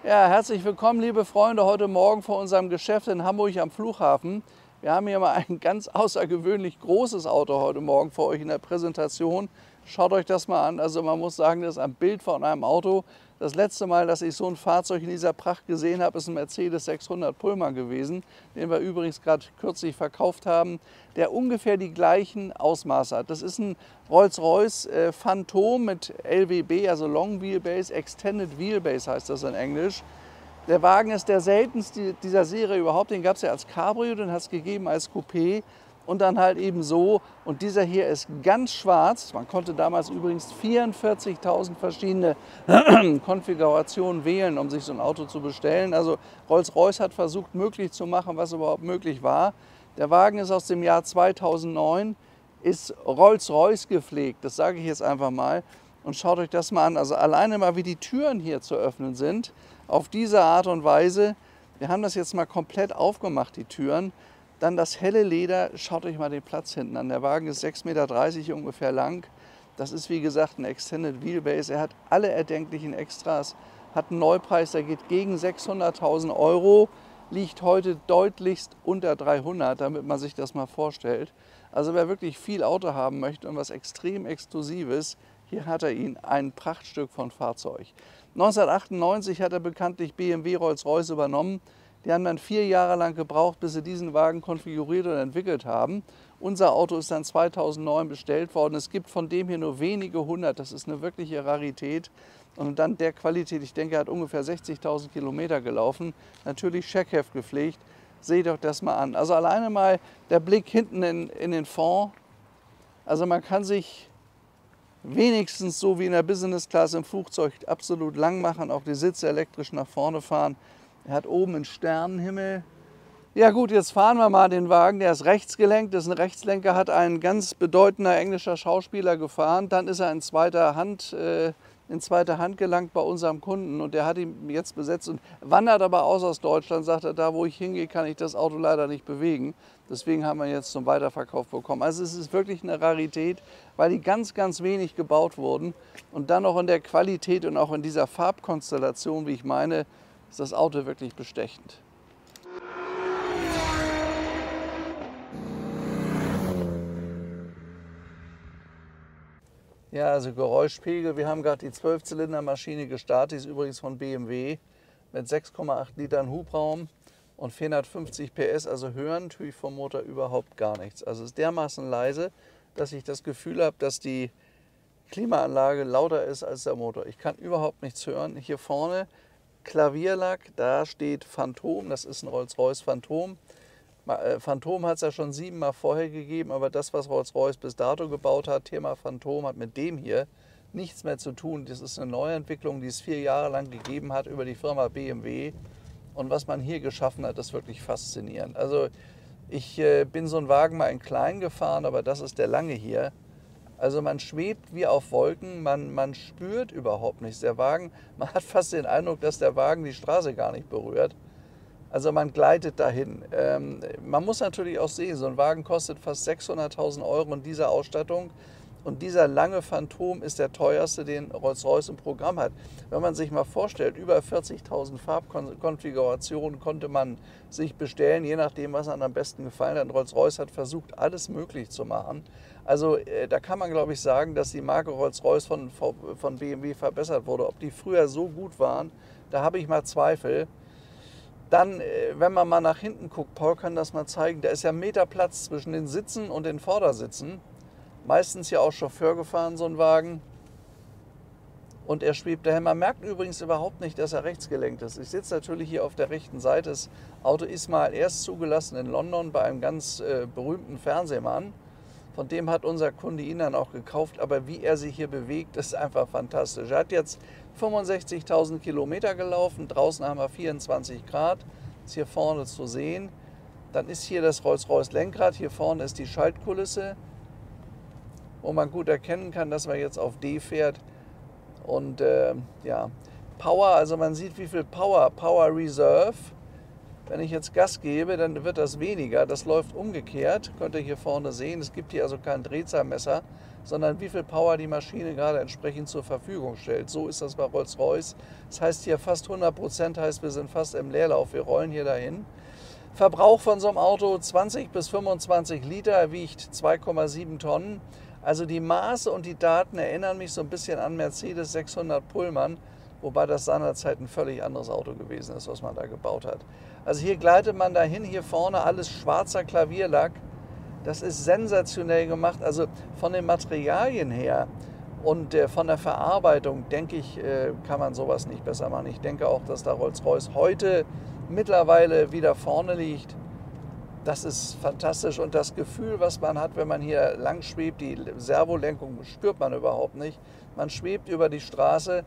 Ja, herzlich willkommen, liebe Freunde, heute Morgen vor unserem Geschäft in Hamburg am Flughafen. Wir haben hier mal ein ganz außergewöhnlich großes Auto heute Morgen für euch in der Präsentation. Schaut euch das mal an. Also man muss sagen, das ist ein Bild von einem Auto. Das letzte Mal, dass ich so ein Fahrzeug in dieser Pracht gesehen habe, ist ein Mercedes 600 Pullman gewesen, den wir übrigens gerade kürzlich verkauft haben, der ungefähr die gleichen Ausmaße hat. Das ist ein Rolls-Royce Phantom mit LWB, also Long Wheelbase, Extended Wheelbase heißt das in Englisch. Der Wagen ist der seltenste dieser Serie überhaupt. Den gab es ja als Cabrio, den hat es gegeben als Coupé und dann halt eben so. Und dieser hier ist ganz schwarz. Man konnte damals übrigens 44.000 verschiedene Konfigurationen wählen, um sich so ein Auto zu bestellen. Also Rolls-Royce hat versucht, möglich zu machen, was überhaupt möglich war. Der Wagen ist aus dem Jahr 2009, ist Rolls-Royce gepflegt. Das sage ich jetzt einfach mal. Und schaut euch das mal an. Also alleine mal, wie die Türen hier zu öffnen sind. Auf diese Art und Weise. Wir haben das jetzt mal komplett aufgemacht, die Türen. Dann das helle Leder. Schaut euch mal den Platz hinten an. Der Wagen ist 6,30 Meter ungefähr lang. Das ist wie gesagt ein Extended Wheelbase. Er hat alle erdenklichen Extras. Hat einen Neupreis, der geht gegen 600.000 Euro. Liegt heute deutlichst unter 300, damit man sich das mal vorstellt. Also wer wirklich viel Auto haben möchte und was extrem Exklusives, hier hat er ihn, ein Prachtstück von Fahrzeug. 1998 hat er bekanntlich BMW Rolls-Royce übernommen. Die haben dann 4 Jahre lang gebraucht, bis sie diesen Wagen konfiguriert und entwickelt haben. Unser Auto ist dann 2009 bestellt worden. Es gibt von dem hier nur wenige hundert. Das ist eine wirkliche Rarität. Und dann der Qualität, ich denke, er hat ungefähr 60.000 Kilometer gelaufen. Natürlich Scheckheft gepflegt. Seht euch das mal an. Also alleine mal der Blick hinten in den Fond. Also man kann sich wenigstens so wie in der Business Class im Flugzeug absolut lang machen, auch die Sitze elektrisch nach vorne fahren. Er hat oben einen Sternenhimmel. Ja gut, jetzt fahren wir mal den Wagen, der ist rechtsgelenkt, das ist ein Rechtslenker, hat ein ganz bedeutender englischer Schauspieler gefahren. Dann ist er in zweiter Hand gelangt bei unserem Kunden und der hat ihn jetzt besetzt und wandert aber aus Deutschland, sagt er, da wo ich hingehe, kann ich das Auto leider nicht bewegen. Deswegen haben wir ihn jetzt zum Weiterverkauf bekommen. Also es ist wirklich eine Rarität, weil die ganz, ganz wenig gebaut wurden. Und dann noch in der Qualität und auch in dieser Farbkonstellation, wie ich meine, ist das Auto wirklich bestechend. Ja, also Geräuschpegel. Wir haben gerade die 12-Zylinder-Maschine gestartet, die ist übrigens von BMW mit 6,8 Litern Hubraum und 450 PS, also hören tue ich vom Motor überhaupt gar nichts. Also es ist dermaßen leise, dass ich das Gefühl habe, dass die Klimaanlage lauter ist als der Motor. Ich kann überhaupt nichts hören. Hier vorne Klavierlack, da steht Phantom, das ist ein Rolls-Royce Phantom. Phantom hat es ja schon 7 Mal vorher gegeben, aber das, was Rolls-Royce bis dato gebaut hat, Thema Phantom, hat mit dem hier nichts mehr zu tun. Das ist eine Neuentwicklung, die es 4 Jahre lang gegeben hat über die Firma BMW. Und was man hier geschaffen hat, ist wirklich faszinierend. Also ich bin so einen Wagen mal in klein gefahren, aber das ist der lange hier. Also man schwebt wie auf Wolken, man spürt überhaupt nichts. Der Wagen, man hat fast den Eindruck, dass der Wagen die Straße gar nicht berührt. Also man gleitet dahin. Man muss natürlich auch sehen, so ein Wagen kostet fast 600.000 Euro in dieser Ausstattung. Und dieser lange Phantom ist der teuerste, den Rolls-Royce im Programm hat. Wenn man sich mal vorstellt, über 40.000 Farbkonfigurationen konnte man sich bestellen, je nachdem, was einem am besten gefallen hat. Rolls-Royce hat versucht, alles möglich zu machen. Also da kann man, glaube ich, sagen, dass die Marke Rolls-Royce von BMW verbessert wurde. Ob die früher so gut waren, da habe ich mal Zweifel. Dann, wenn man mal nach hinten guckt, Paul kann das mal zeigen, da ist ja 1 Meter Platz zwischen den Sitzen und den Vordersitzen. Meistens ja auch Chauffeur gefahren, so ein Wagen. Und er schwebt dahin. Man merkt übrigens überhaupt nicht, dass er rechtsgelenkt ist. Ich sitze natürlich hier auf der rechten Seite. Das Auto ist mal erst zugelassen in London bei einem ganz berühmten Fernsehmann. Von dem hat unser Kunde ihn dann auch gekauft. Aber wie er sich hier bewegt, ist einfach fantastisch. Er hat jetzt 65.000 Kilometer gelaufen. Draußen haben wir 24 Grad. Ist hier vorne zu sehen. Dann ist hier das Rolls-Royce Lenkrad. Hier vorne ist die Schaltkulisse, wo man gut erkennen kann, dass man jetzt auf D fährt. Und ja, Power, also man sieht, wie viel Power Reserve Wenn ich jetzt Gas gebe, dann wird das weniger. Das läuft umgekehrt, könnt ihr hier vorne sehen. Es gibt hier also kein Drehzahlmesser, sondern wie viel Power die Maschine gerade entsprechend zur Verfügung stellt. So ist das bei Rolls-Royce. Das heißt hier fast 100%, heißt wir sind fast im Leerlauf. Wir rollen hier dahin. Verbrauch von so einem Auto 20 bis 25 Liter, wiegt 2,7 Tonnen. Also die Maße und die Daten erinnern mich so ein bisschen an Mercedes 600 Pullman, wobei das seinerzeit ein völlig anderes Auto gewesen ist, was man da gebaut hat. Also hier gleitet man dahin, hier vorne alles schwarzer Klavierlack. Das ist sensationell gemacht. Also von den Materialien her und von der Verarbeitung, denke ich, kann man sowas nicht besser machen. Ich denke auch, dass da Rolls-Royce heute mittlerweile wieder vorne liegt. Das ist fantastisch und das Gefühl, was man hat, wenn man hier lang schwebt, die Servolenkung spürt man überhaupt nicht. Man schwebt über die Straße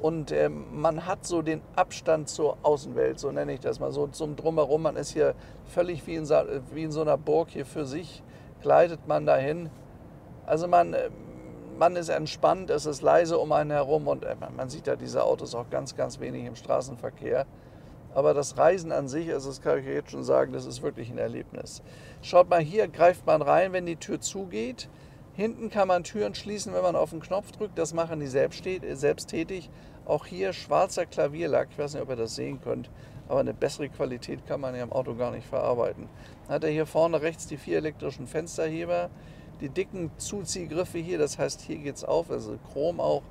und man hat so den Abstand zur Außenwelt, so nenne ich das mal, so zum Drumherum. Man ist hier völlig wie in so einer Burg hier für sich, gleitet man dahin. Also man ist entspannt, es ist leise um einen herum und man sieht ja diese Autos auch ganz, ganz wenig im Straßenverkehr. Aber das Reisen an sich, also das kann ich jetzt schon sagen, das ist wirklich ein Erlebnis. Schaut mal, hier greift man rein, wenn die Tür zugeht. Hinten kann man Türen schließen, wenn man auf den Knopf drückt. Das machen die selbsttätig. Auch hier schwarzer Klavierlack. Ich weiß nicht, ob ihr das sehen könnt. Aber eine bessere Qualität kann man ja im Auto gar nicht verarbeiten. Dann hat er hier vorne rechts die 4 elektrischen Fensterheber. Die dicken Zuziehgriffe hier, das heißt, hier geht es auf. Also Chrom auch.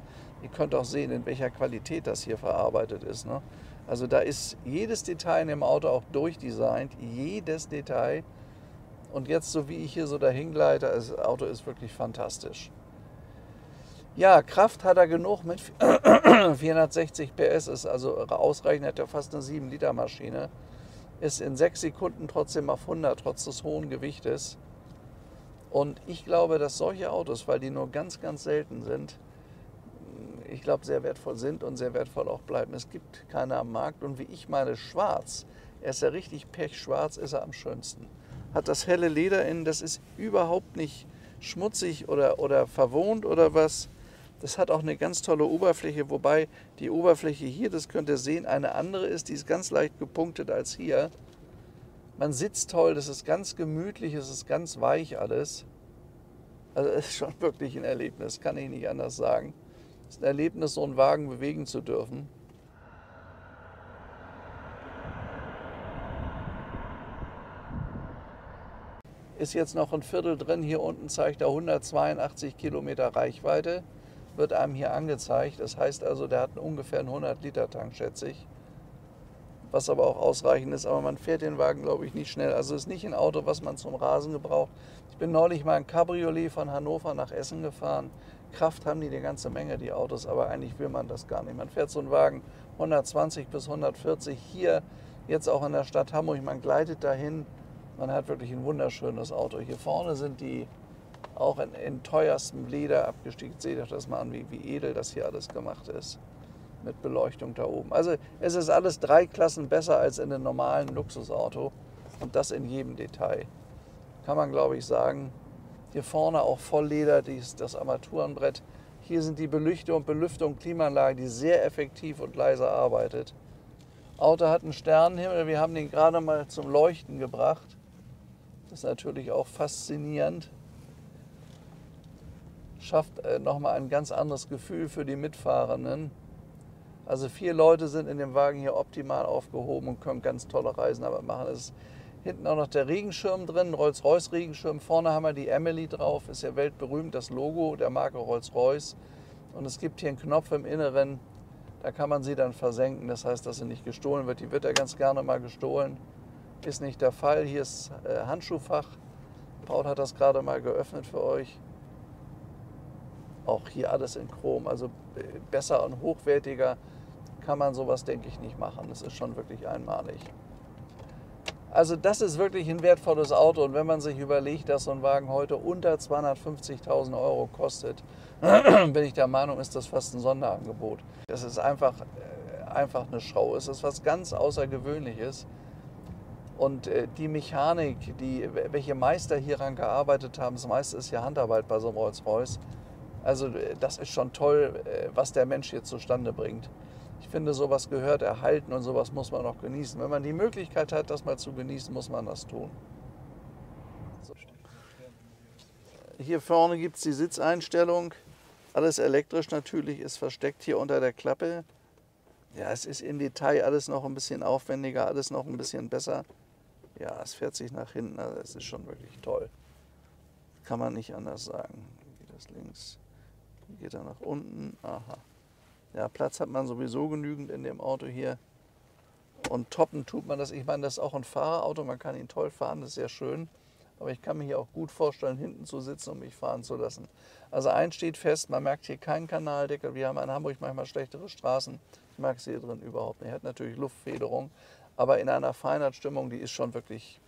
Ihr könnt auch sehen, in welcher Qualität das hier verarbeitet ist, ne? Also da ist jedes Detail in dem Auto auch durchdesignt, jedes Detail. Und jetzt, so wie ich hier so dahin gleite, das Auto ist wirklich fantastisch. Ja, Kraft hat er genug mit 460 PS, ist also ausreichend, hat er fast eine 7-Liter Maschine. Ist in 6 Sekunden trotzdem auf 100, trotz des hohen Gewichtes. Und ich glaube, dass solche Autos, weil die nur ganz, ganz selten sind, ich glaube, sehr wertvoll sind und sehr wertvoll auch bleiben. Es gibt keine am Markt und wie ich meine, schwarz, er ist ja richtig pechschwarz, ist er am schönsten. Hat das helle Leder innen, das ist überhaupt nicht schmutzig oder verwohnt oder was. Das hat auch eine ganz tolle Oberfläche, wobei die Oberfläche hier, das könnt ihr sehen, eine andere ist, die ist ganz leicht gepunktet als hier. Man sitzt toll, das ist ganz gemütlich, es ist ganz weich alles. Also es ist schon wirklich ein Erlebnis, kann ich nicht anders sagen. Es ist ein Erlebnis, so einen Wagen bewegen zu dürfen. Ist jetzt noch ein Viertel drin, hier unten zeigt er 182 Kilometer Reichweite, wird einem hier angezeigt. Das heißt also, der hat ungefähr einen 100-Liter-Tank, schätze ich. Was aber auch ausreichend ist, aber man fährt den Wagen, glaube ich, nicht schnell. Also es ist nicht ein Auto, was man zum Rasen gebraucht. Ich bin neulich mal ein Cabriolet von Hannover nach Essen gefahren. Kraft haben die eine ganze Menge, die Autos, aber eigentlich will man das gar nicht. Man fährt so einen Wagen 120 bis 140 hier, jetzt auch in der Stadt Hamburg, man gleitet dahin. Man hat wirklich ein wunderschönes Auto. Hier vorne sind die auch in teuerstem Leder abgestiegen. Seht euch das mal an, wie edel das hier alles gemacht ist. Mit Beleuchtung da oben. Also es ist alles 3 Klassen besser als in einem normalen Luxusauto. Und das in jedem Detail. Kann man, glaube ich, sagen. Hier vorne auch Vollleder, das Armaturenbrett. Hier sind die Belüftung, Klimaanlage, die sehr effektiv und leise arbeitet. Auto hat einen Sternenhimmel, wir haben den gerade mal zum Leuchten gebracht. Das ist natürlich auch faszinierend. Schafft nochmal ein ganz anderes Gefühl für die Mitfahrenden. Also 4 Leute sind in dem Wagen hier optimal aufgehoben und können ganz tolle Reisen aber machen. Es ist hinten auch noch der Regenschirm drin, Rolls-Royce Regenschirm. Vorne haben wir die Emily drauf, ist ja weltberühmt, das Logo der Marke Rolls-Royce. Und es gibt hier einen Knopf im Inneren, da kann man sie dann versenken. Das heißt, dass sie nicht gestohlen wird. Die wird ja ganz gerne mal gestohlen. Ist nicht der Fall. Hier ist Handschuhfach. Paul hat das gerade mal geöffnet für euch. Auch hier alles in Chrom. Also besser und hochwertiger kann man sowas, denke ich, nicht machen. Das ist schon wirklich einmalig. Also das ist wirklich ein wertvolles Auto. Und wenn man sich überlegt, dass so ein Wagen heute unter 250.000 Euro kostet, bin ich der Meinung, ist das fast ein Sonderangebot. Das ist einfach eine Show. Es ist was ganz Außergewöhnliches. Und die Mechanik, welche Meister hieran gearbeitet haben, das meiste ist ja Handarbeit bei so einem Rolls-Royce. Also das ist schon toll, was der Mensch hier zustande bringt. Ich finde, sowas gehört erhalten und sowas muss man auch genießen. Wenn man die Möglichkeit hat, das mal zu genießen, muss man das tun. So. Hier vorne gibt es die Sitzeinstellung. Alles elektrisch natürlich, ist versteckt hier unter der Klappe. Ja, es ist im Detail alles noch ein bisschen aufwendiger, alles noch ein bisschen besser. Ja, es fährt sich nach hinten, also es ist schon wirklich toll. Kann man nicht anders sagen. Wie geht das links? Wie geht er nach unten? Aha. Ja, Platz hat man sowieso genügend in dem Auto hier. Und toppen tut man das. Ich meine, das ist auch ein Fahrerauto, man kann ihn toll fahren, das ist sehr schön. Aber ich kann mir hier auch gut vorstellen, hinten zu sitzen und mich fahren zu lassen. Also eins steht fest, man merkt hier keinen Kanaldeckel. Wir haben in Hamburg manchmal schlechtere Straßen. Ich mag es hier drin überhaupt nicht. Er hat natürlich Luftfederung, aber in einer Feinheitsstimmung, die ist schon wirklich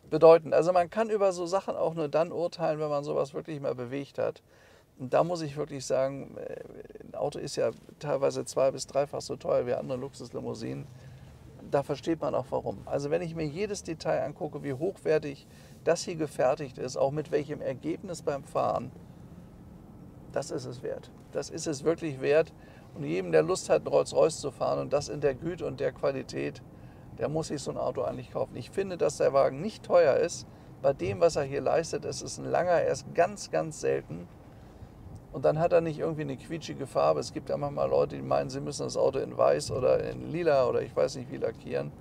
bedeutend. Also man kann über so Sachen auch nur dann urteilen, wenn man sowas wirklich mal bewegt hat. Und da muss ich wirklich sagen, ein Auto ist ja teilweise 2- bis 3-fach so teuer wie andere Luxuslimousinen. Da versteht man auch warum. Also wenn ich mir jedes Detail angucke, wie hochwertig das hier gefertigt ist, auch mit welchem Ergebnis beim Fahren, das ist es wert. Das ist es wirklich wert. Und jedem, der Lust hat, einen Rolls-Royce zu fahren und das in der Güte und der Qualität, der muss sich so ein Auto eigentlich kaufen. Ich finde, dass der Wagen nicht teuer ist. Bei dem, was er hier leistet, ist es ein langer, er ist ganz, ganz selten. Und dann hat er nicht irgendwie eine quietschige Farbe. Es gibt ja manchmal Leute, die meinen, sie müssen das Auto in weiß oder in lila oder ich weiß nicht wie lackieren.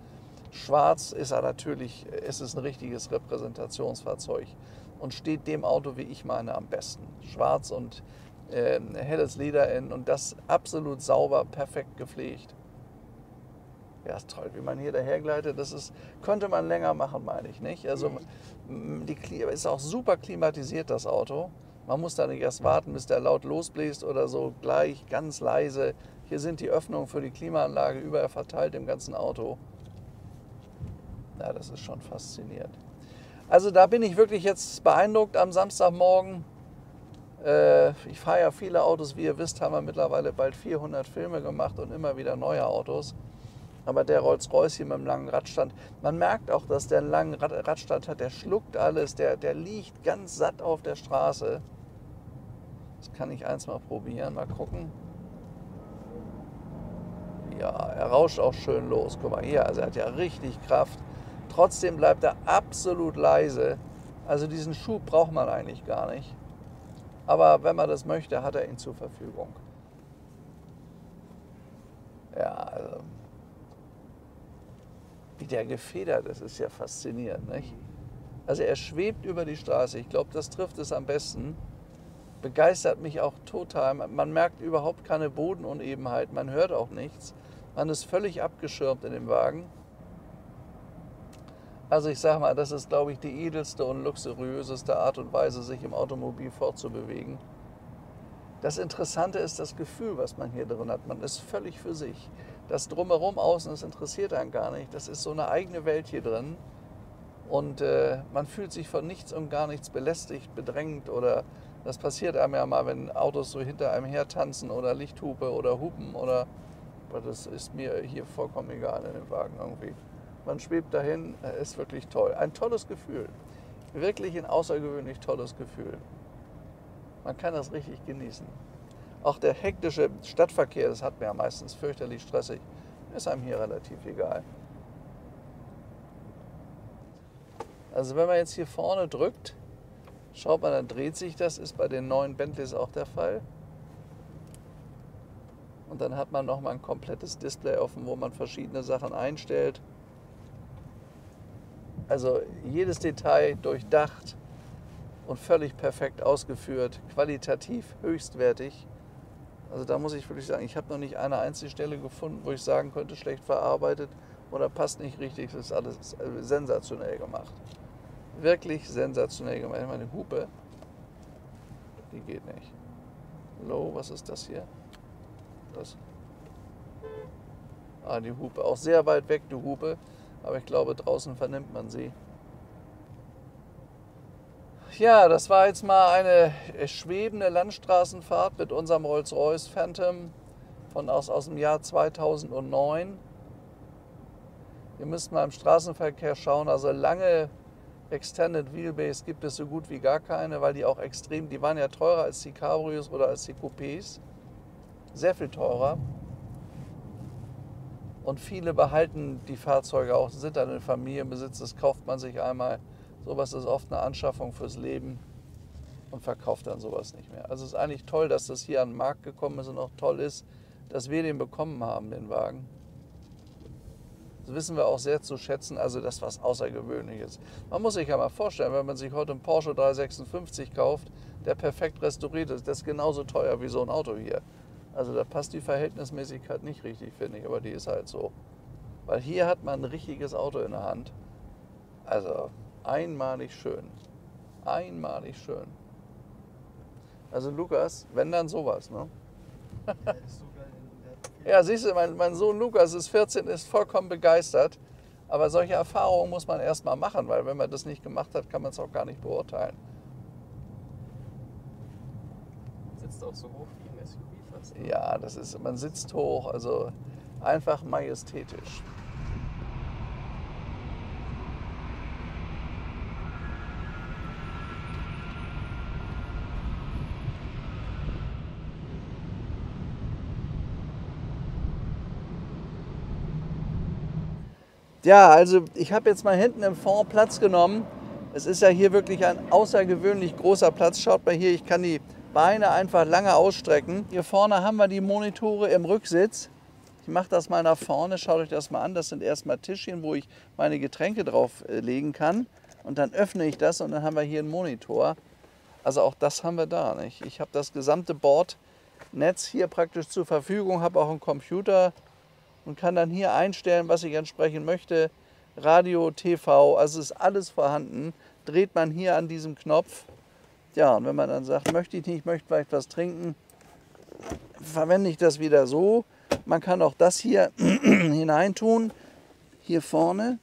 Schwarz ist er natürlich, es ist ein richtiges Repräsentationsfahrzeug und steht dem Auto, wie ich meine, am besten. Schwarz und helles Leder und das absolut sauber, perfekt gepflegt. Ja, ist toll, wie man hier dahergleitet. Das ist, könnte man länger machen, meine ich, nicht? Also ist auch super klimatisiert, das Auto. Man muss da nicht erst warten, bis der laut losbläst oder so, gleich ganz leise. Hier sind die Öffnungen für die Klimaanlage überall verteilt im ganzen Auto. Ja, das ist schon faszinierend. Also da bin ich wirklich jetzt beeindruckt am Samstagmorgen. Ich fahre ja viele Autos, wie ihr wisst, haben wir mittlerweile bald 400 Filme gemacht und immer wieder neue Autos. Aber der Rolls-Royce hier mit dem langen Radstand, man merkt auch, dass der einen langen Radstand hat, der schluckt alles, der liegt ganz satt auf der Straße. Das kann ich eins mal probieren, mal gucken. Ja, er rauscht auch schön los. Guck mal hier, also er hat ja richtig Kraft. Trotzdem bleibt er absolut leise. Also diesen Schub braucht man eigentlich gar nicht. Aber wenn man das möchte, hat er ihn zur Verfügung. Ja, also wie der gefedert ist ja faszinierend, nicht? Also er schwebt über die Straße. Ich glaube, das trifft es am besten. Begeistert mich auch total. Man merkt überhaupt keine Bodenunebenheit. Man hört auch nichts. Man ist völlig abgeschirmt in dem Wagen. Also ich sage mal, das ist, glaube ich, die edelste und luxuriöseste Art und Weise, sich im Automobil fortzubewegen. Das Interessante ist das Gefühl, was man hier drin hat. Man ist völlig für sich. Das Drumherum außen, das interessiert einen gar nicht. Das ist so eine eigene Welt hier drin. Und man fühlt sich von nichts und gar nichts belästigt, bedrängt oder das passiert einem ja mal, wenn Autos so hinter einem her tanzen oder Lichthupe oder Hupen oder das ist mir hier vollkommen egal in dem Wagen irgendwie. Man schwebt dahin, ist wirklich toll. Ein tolles Gefühl. Wirklich ein außergewöhnlich tolles Gefühl. Man kann das richtig genießen. Auch der hektische Stadtverkehr, das hat mir ja meistens fürchterlich stressig, ist einem hier relativ egal. Also wenn man jetzt hier vorne drückt, schaut man, dann dreht sich das, ist bei den neuen Bentleys auch der Fall. Und dann hat man nochmal ein komplettes Display offen, wo man verschiedene Sachen einstellt. Also jedes Detail durchdacht und völlig perfekt ausgeführt, qualitativ höchstwertig. Also da muss ich wirklich sagen, ich habe noch nicht eine einzige Stelle gefunden, wo ich sagen könnte, schlecht verarbeitet oder passt nicht richtig. Das ist alles sensationell gemacht. Wirklich sensationell gemacht. Meine Hupe, die geht nicht. Low, was ist das hier? Das. Ah, die Hupe. Auch sehr weit weg, die Hupe. Aber ich glaube, draußen vernimmt man sie. Ja, das war jetzt mal eine schwebende Landstraßenfahrt mit unserem Rolls-Royce Phantom aus dem Jahr 2009. Ihr müsst mal im Straßenverkehr schauen, also lange Extended Wheelbase gibt es so gut wie gar keine, weil die auch extrem, die waren ja teurer als die Cabrios oder als die Coupés. Sehr viel teurer. Und viele behalten die Fahrzeuge auch, sind dann in Familienbesitz, das kauft man sich einmal. Sowas ist oft eine Anschaffung fürs Leben und verkauft dann sowas nicht mehr. Also es ist eigentlich toll, dass das hier an den Markt gekommen ist und auch toll ist, dass wir den bekommen haben, den Wagen. Das wissen wir auch sehr zu schätzen, also das was Außergewöhnliches. Man muss sich ja mal vorstellen, wenn man sich heute einen Porsche 356 kauft, der perfekt restauriert ist, das ist genauso teuer wie so ein Auto hier. Also da passt die Verhältnismäßigkeit nicht richtig, finde ich, aber die ist halt so. Weil hier hat man ein richtiges Auto in der Hand. Also einmalig schön. Einmalig schön. Also Lukas, wenn dann sowas, ne? Ja, siehst du, mein Sohn Lukas ist 14, ist vollkommen begeistert. Aber solche Erfahrungen muss man erst mal machen, weil wenn man das nicht gemacht hat, kann man es auch gar nicht beurteilen. Sitzt auch so hoch wie im SUV fast. Ja, das ist, man sitzt hoch, also einfach majestätisch. Ja, also ich habe jetzt mal hinten im Fond Platz genommen. Es ist ja hier wirklich ein außergewöhnlich großer Platz. Schaut mal hier, ich kann die Beine einfach lange ausstrecken. Hier vorne haben wir die Monitore im Rücksitz. Ich mache das mal nach vorne, schaut euch das mal an. Das sind erstmal Tischchen, wo ich meine Getränke drauf legen kann. Und dann öffne ich das und dann haben wir hier einen Monitor. Also auch das haben wir da, nicht? Ich habe das gesamte Bordnetz hier praktisch zur Verfügung, habe auch einen Computer und kann dann hier einstellen, was ich entsprechend möchte. Radio, TV, also ist alles vorhanden. Dreht man hier an diesem Knopf. Ja, und wenn man dann sagt, möchte ich nicht, möchte vielleicht was trinken, verwende ich das wieder so. Man kann auch das hier hineintun. Hier vorne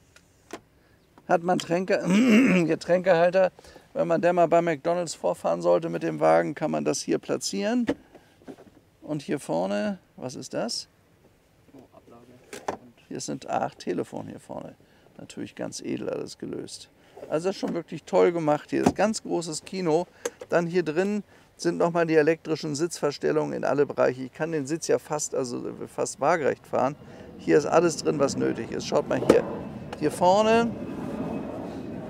hat man Getränkehalter. Wenn man der mal bei McDonald's vorfahren sollte mit dem Wagen, kann man das hier platzieren. Und hier vorne, was ist das? Hier sind Telefon hier vorne. Natürlich ganz edel alles gelöst. Also das ist schon wirklich toll gemacht. Hier ist ganz großes Kino. Dann hier drin sind nochmal die elektrischen Sitzverstellungen in alle Bereiche. Ich kann den Sitz ja fast waagerecht fahren. Hier ist alles drin, was nötig ist. Schaut mal hier. Hier vorne,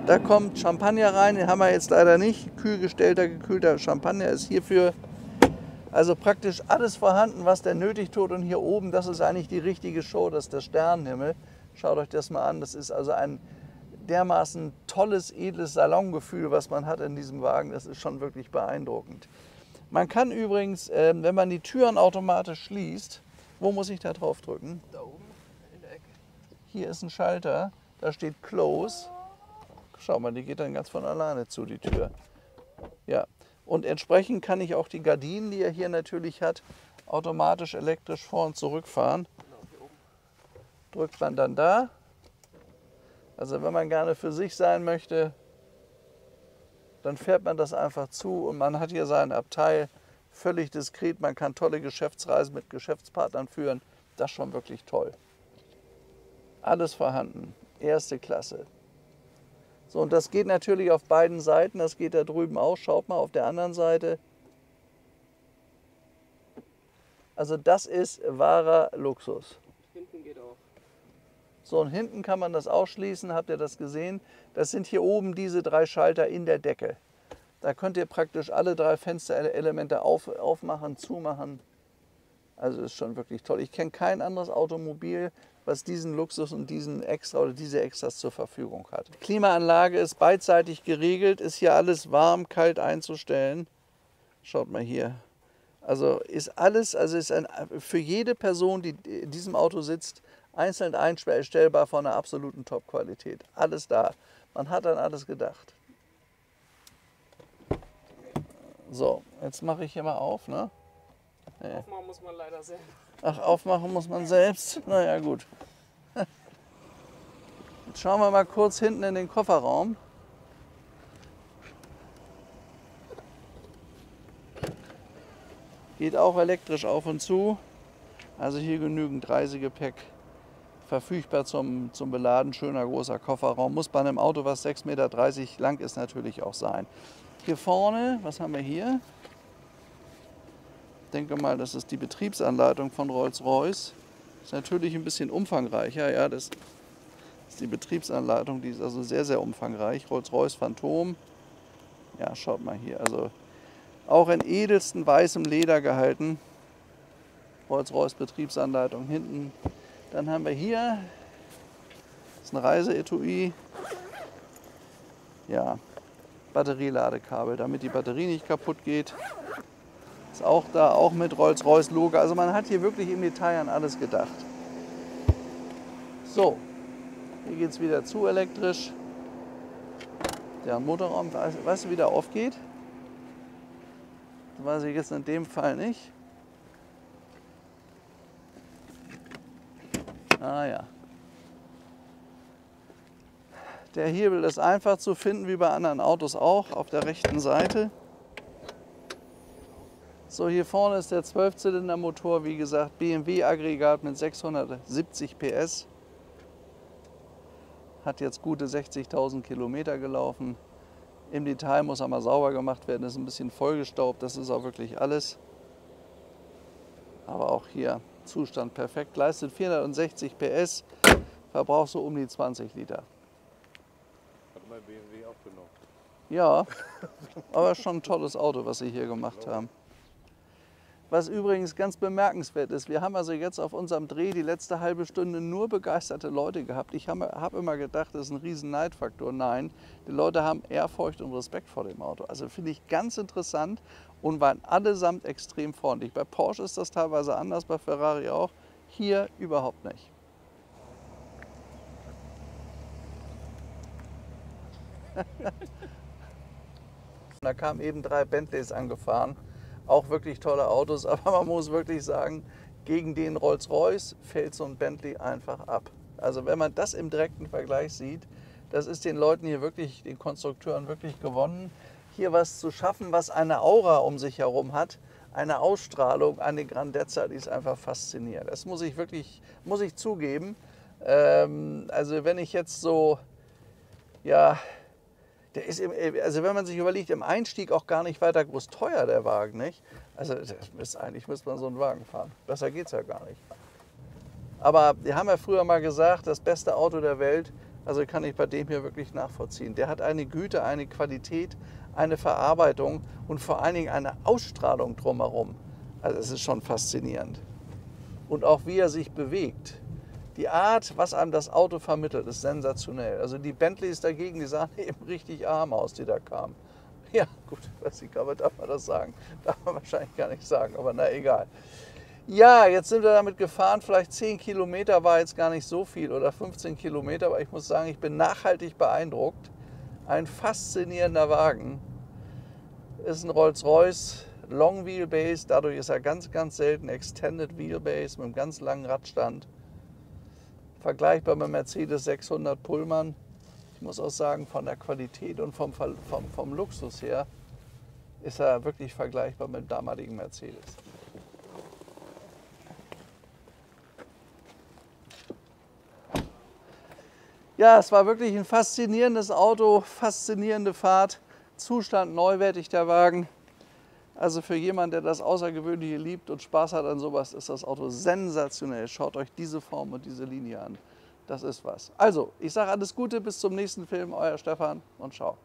da kommt Champagner rein. Den haben wir jetzt leider nicht. Kühlgestellter, gekühlter Champagner ist hierfür. Also praktisch alles vorhanden, was der nötig tut. Und hier oben, das ist eigentlich die richtige Show, das ist der Sternenhimmel. Schaut euch das mal an. Das ist also ein dermaßen tolles, edles Salongefühl, was man hat in diesem Wagen. Das ist schon wirklich beeindruckend. Man kann übrigens, wenn man die Türen automatisch schließt, wo muss ich da drauf drücken? Da oben in der Ecke. Hier ist ein Schalter, da steht Close. Schau mal, die geht dann ganz von alleine zu, die Tür. Ja. Und entsprechend kann ich auch die Gardinen, die er hier natürlich hat, automatisch elektrisch vor- und zurückfahren. Genau, hier oben. Drückt man dann da. Also wenn man gerne für sich sein möchte, dann fährt man das einfach zu und man hat hier sein Abteil völlig diskret. Man kann tolle Geschäftsreisen mit Geschäftspartnern führen. Das ist schon wirklich toll. Alles vorhanden. Erste Klasse. So, und das geht natürlich auf beiden Seiten. Das geht da drüben auch. Schaut mal auf der anderen Seite. Also das ist wahrer Luxus. Hinten geht auch. So, und hinten kann man das ausschließen. Habt ihr das gesehen? Das sind hier oben diese 3 Schalter in der Decke. Da könnt ihr praktisch alle 3 Fensterelemente aufmachen, zumachen. Also ist schon wirklich toll. Ich kenne kein anderes Automobil, was diesen Luxus und diesen Extra oder diese Extras zur Verfügung hat. Die Klimaanlage ist beidseitig geregelt, ist hier alles warm, kalt einzustellen. Schaut mal hier. Also ist alles, also ist für jede Person, die in diesem Auto sitzt, einzeln einstellbar von einer absoluten Top-Qualität. Alles da. Man hat an alles gedacht. So, jetzt mache ich hier mal auf, ne? Nee. Aufmachen muss man leider selber. Ach, aufmachen muss man selbst? Naja, gut. Jetzt schauen wir mal kurz hinten in den Kofferraum. Geht auch elektrisch auf und zu. Also hier genügend Reisegepäck verfügbar zum Beladen. Schöner großer Kofferraum. Muss bei einem Auto, was 6,30 Meter lang ist, natürlich auch sein. Hier vorne, was haben wir hier? Ich denke mal, das ist die Betriebsanleitung von Rolls-Royce. Ist natürlich ein bisschen umfangreicher, ja, das ist die Betriebsanleitung, die ist also sehr, sehr umfangreich. Rolls-Royce Phantom, ja, schaut mal hier, also auch in edelsten weißem Leder gehalten. Rolls-Royce Betriebsanleitung hinten. Dann haben wir hier, das ist ein Reiseetui, ja, Batterieladekabel, damit die Batterie nicht kaputt geht. Ist auch da, auch mit Rolls-Royce Logo. Also man hat hier wirklich im Detail an alles gedacht. So, hier geht es wieder zu elektrisch. Der Motorraum, weißt du, wie der aufgeht? Das weiß ich jetzt in dem Fall nicht. Ah ja. Der Hebel ist einfach zu finden, wie bei anderen Autos auch, auf der rechten Seite. So, hier vorne ist der 12-Zylinder-Motor, wie gesagt, BMW-Aggregat mit 670 PS. Hat jetzt gute 60.000 Kilometer gelaufen. Im Detail muss er mal sauber gemacht werden, ist ein bisschen vollgestaubt, das ist auch wirklich alles. Aber auch hier Zustand perfekt, leistet 460 PS, verbraucht so um die 20 Liter. Hat mein BMW auch genommen. Ja, aber schon ein tolles Auto, was sie hier gemacht haben. Was übrigens ganz bemerkenswert ist, wir haben also jetzt auf unserem Dreh die letzte halbe Stunde nur begeisterte Leute gehabt. Ich habe immer gedacht, das ist ein riesen Neidfaktor. Nein, die Leute haben Ehrfurcht und Respekt vor dem Auto. Also finde ich ganz interessant und waren allesamt extrem freundlich. Bei Porsche ist das teilweise anders, bei Ferrari auch. Hier überhaupt nicht. Da kamen eben 3 Bentleys angefahren. Auch wirklich tolle Autos, aber man muss wirklich sagen, gegen den Rolls-Royce fällt so ein Bentley einfach ab. Also wenn man das im direkten Vergleich sieht, das ist den Leuten hier wirklich, den Konstrukteuren wirklich gewonnen, hier was zu schaffen, was eine Aura um sich herum hat, eine Ausstrahlung, eine Grandezza, die ist einfach faszinierend. Das muss ich wirklich, muss ich zugeben. Also wenn ich jetzt so, ja, der ist also wenn man sich überlegt, im Einstieg auch gar nicht weiter groß teuer, der Wagen, nicht? Also eigentlich müsste man so einen Wagen fahren. Besser geht es ja gar nicht. Aber wir haben ja früher mal gesagt, das beste Auto der Welt, also kann ich bei dem hier wirklich nachvollziehen. Der hat eine Güte, eine Qualität, eine Verarbeitung und vor allen Dingen eine Ausstrahlung drumherum. Also es ist schon faszinierend. Und auch wie er sich bewegt. Die Art, was einem das Auto vermittelt, ist sensationell. Also die Bentleys dagegen, die sahen eben richtig arm aus, die da kamen. Ja, gut, weiß ich, aber darf man das sagen? Darf man wahrscheinlich gar nicht sagen, aber na egal. Ja, jetzt sind wir damit gefahren, vielleicht 10 Kilometer war jetzt gar nicht so viel oder 15 Kilometer, aber ich muss sagen, ich bin nachhaltig beeindruckt. Ein faszinierender Wagen. Ist ein Rolls-Royce Long Wheelbase, dadurch ist er ganz, ganz selten Extended Wheelbase mit einem ganz langen Radstand. Vergleichbar mit Mercedes 600 Pullman. Ich muss auch sagen, von der Qualität und vom Luxus her ist er wirklich vergleichbar mit dem damaligen Mercedes. Ja, es war wirklich ein faszinierendes Auto, faszinierende Fahrt, Zustand neuwertig der Wagen. Also für jemanden, der das Außergewöhnliche liebt und Spaß hat an sowas, ist das Auto sensationell. Schaut euch diese Form und diese Linie an. Das ist was. Also, ich sage alles Gute, bis zum nächsten Film. Euer Stefan und ciao.